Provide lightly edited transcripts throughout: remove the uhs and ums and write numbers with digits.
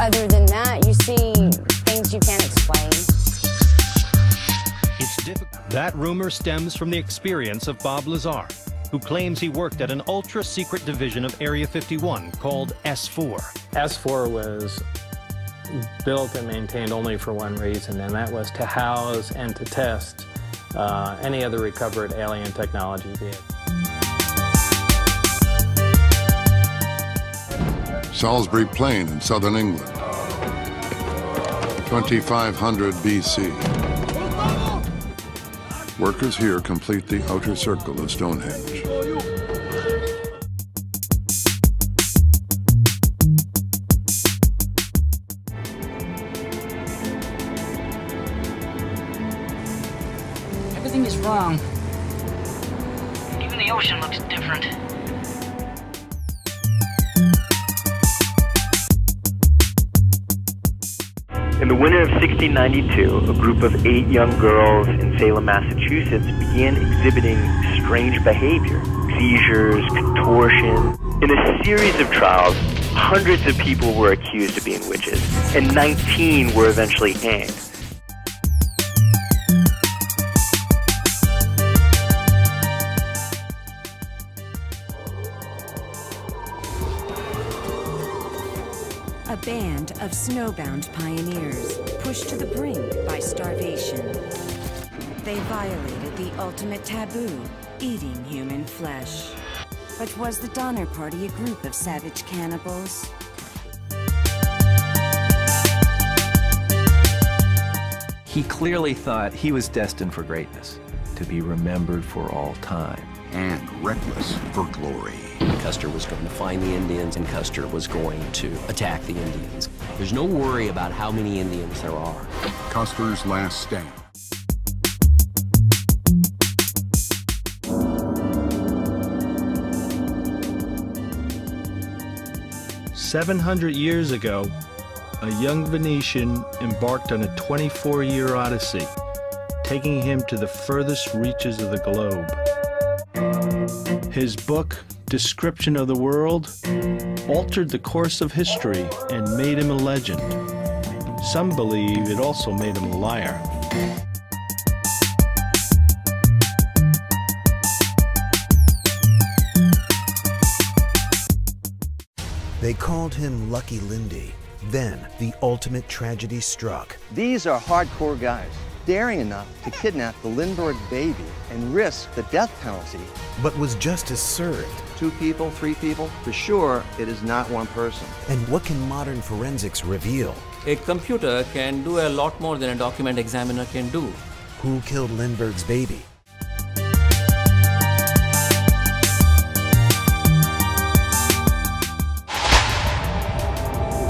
other than that, you see things you can't explain. It's difficult. That rumor stems from the experience of Bob Lazar, who claims he worked at an ultra-secret division of Area 51 called S4. S4 was built and maintained only for one reason, and that was to house and to test any other recovered alien technology, be it. Salisbury Plain in southern England, 2500 BC. Workers here complete the outer circle of Stonehenge. Everything is wrong. Even the ocean looks different. In the winter of 1692, a group of 8 young girls in Salem, Massachusetts began exhibiting strange behavior, seizures, contortion. In a series of trials, hundreds of people were accused of being witches, and 19 were eventually hanged. A band of snowbound pioneers pushed to the brink by starvation. They violated the ultimate taboo, eating human flesh. But was the Donner Party a group of savage cannibals? He clearly thought he was destined for greatness, to be remembered for all time. And reckless for glory. Custer was going to find the Indians, and Custer was going to attack the Indians. There's no worry about how many Indians there are. Custer's last stand. "700 years ago, a young Venetian embarked on a 24-year odyssey, taking him to the furthest reaches of the globe. His book, Description of the World, altered the course of history and made him a legend. Some believe it also made him a liar. They called him Lucky Lindy. Then, the ultimate tragedy struck. These are hardcore guys, daring enough to kidnap the Lindbergh baby and risk the death penalty. But was justice served? 2 people, 3 people? For sure, it is not one person. And what can modern forensics reveal? A computer can do a lot more than a document examiner can do. Who killed Lindbergh's baby?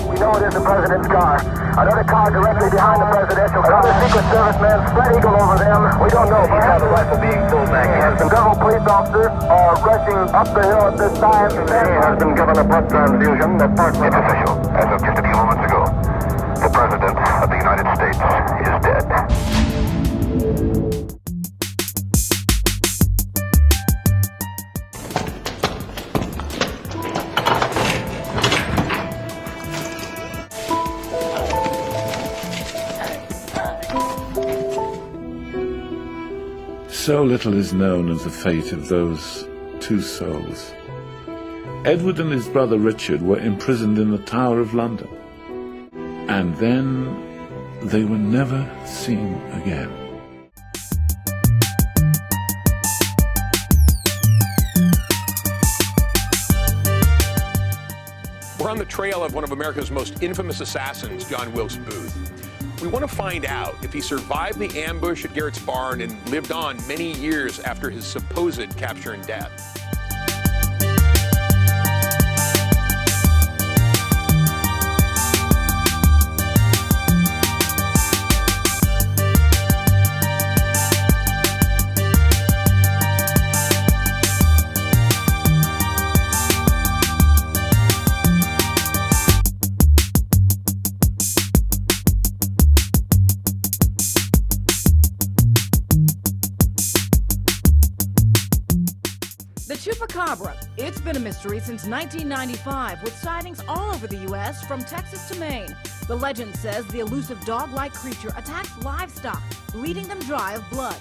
We know it is the president's car. Another car directly behind the presidential car. Another Secret Service man, spread eagle over them. We don't know if he has a rifle being pulled back yet. Some government police officers are rushing up the hill at this time. He has been given a blood transfusion. It's official. As of just a few moments ago, the President of the United States is dead. So little is known of the fate of those 2 souls. Edward and his brother Richard were imprisoned in the Tower of London, and then they were never seen again. We're on the trail of one of America's most infamous assassins, John Wilkes Booth. We want to find out if he survived the ambush at Garrett's barn and lived on many years after his supposed capture and death. chupacabra. It's been a mystery since 1995, with sightings all over the U.S., from Texas to Maine. The legend says the elusive dog-like creature attacks livestock, bleeding them dry of blood.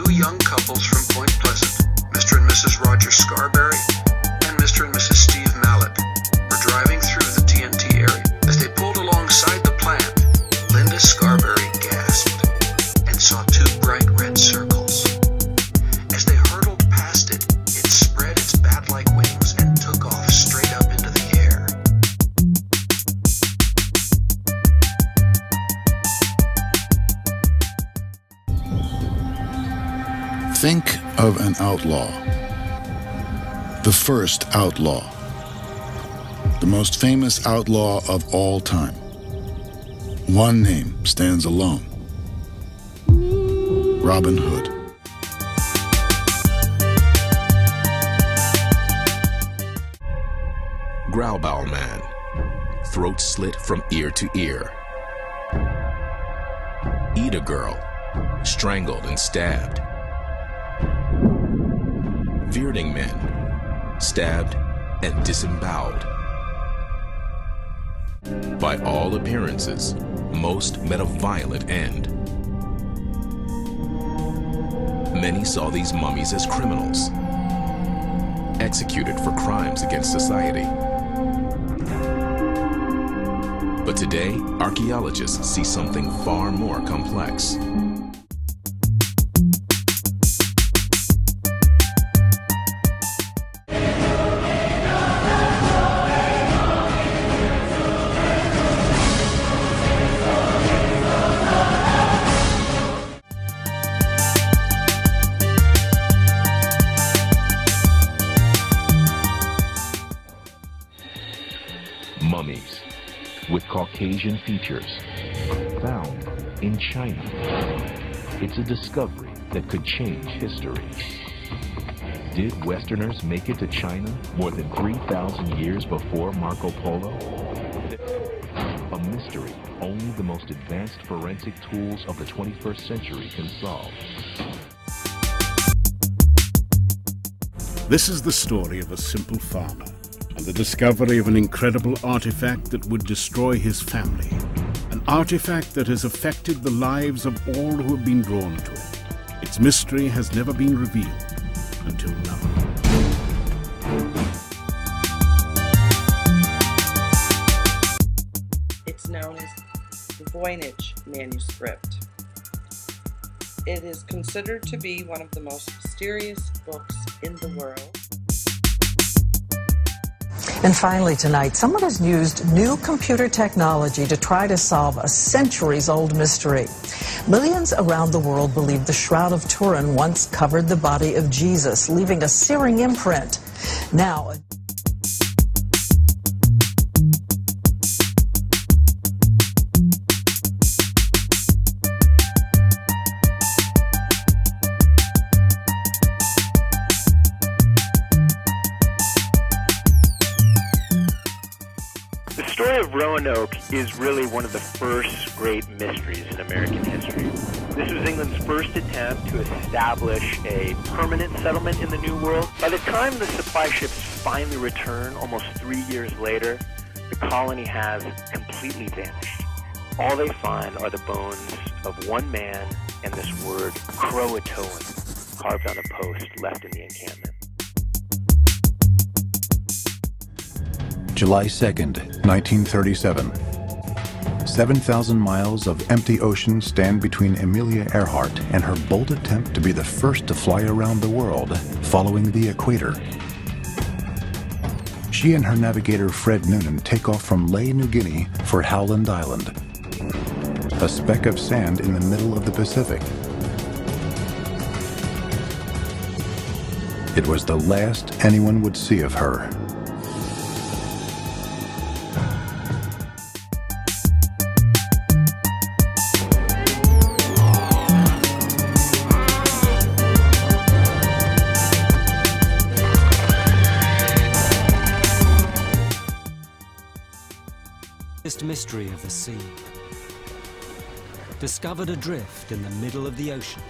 Young couples from Point Pleasant, Mr. and Mrs. Roger Scarberry and Mr. and Mrs. Steve Mallet, were driving through the TNT area. As they pulled alongside the plant, Linda Scarberry gasped and saw two bright red circles. As they hurtled past it, it spread its bat-like wings and took off straight up into the air. Think of an outlaw. The first outlaw. The most famous outlaw of all time. One name stands alone. Robin Hood. Growlbowl Man. Throat slit from ear to ear. Eat a girl. Strangled and stabbed. Bearding men, stabbed and disemboweled. By all appearances, most met a violent end. Many saw these mummies as criminals, executed for crimes against society. But today, archaeologists see something far more complex. Mummies with Caucasian features found in China. It's a discovery that could change history. Did Westerners make it to China more than 3,000 years before Marco Polo? A mystery only the most advanced forensic tools of the 21st century can solve. This is the story of a simple farmer and the discovery of an incredible artifact that would destroy his family. An artifact that has affected the lives of all who have been drawn to it. Its mystery has never been revealed until now. It's known as the Voynich manuscript. It is considered to be one of the most mysterious books in the world. And finally tonight, someone has used new computer technology to try to solve a centuries-old mystery. Millions around the world believe the Shroud of Turin once covered the body of Jesus, leaving a searing imprint. Now, The story of Roanoke is really one of the first great mysteries in American history. This was England's first attempt to establish a permanent settlement in the New World. By the time the supply ships finally return, almost 3 years later, the colony has completely vanished. All they find are the bones of one man and this word, Croatoan, carved on a post left in the encampment. July 2nd, 1937. 7,000 miles of empty ocean stand between Amelia Earhart and her bold attempt to be the first to fly around the world, following the equator. She and her navigator Fred Noonan take off from Lae, New Guinea for Howland Island, a speck of sand in the middle of the Pacific. It was the last anyone would see of her. greatest mystery of the sea. Discovered adrift in the middle of the ocean.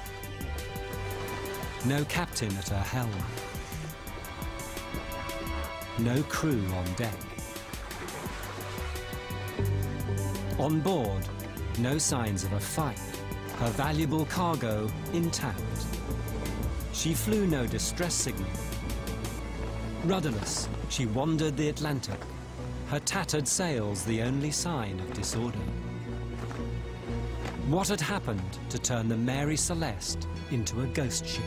No captain at her helm. No crew on deck. On board, no signs of a fight. Her valuable cargo intact. She flew no distress signal. Rudderless, she wandered the Atlantic, her tattered sails the only sign of disorder. What had happened to turn the Mary Celeste into a ghost ship?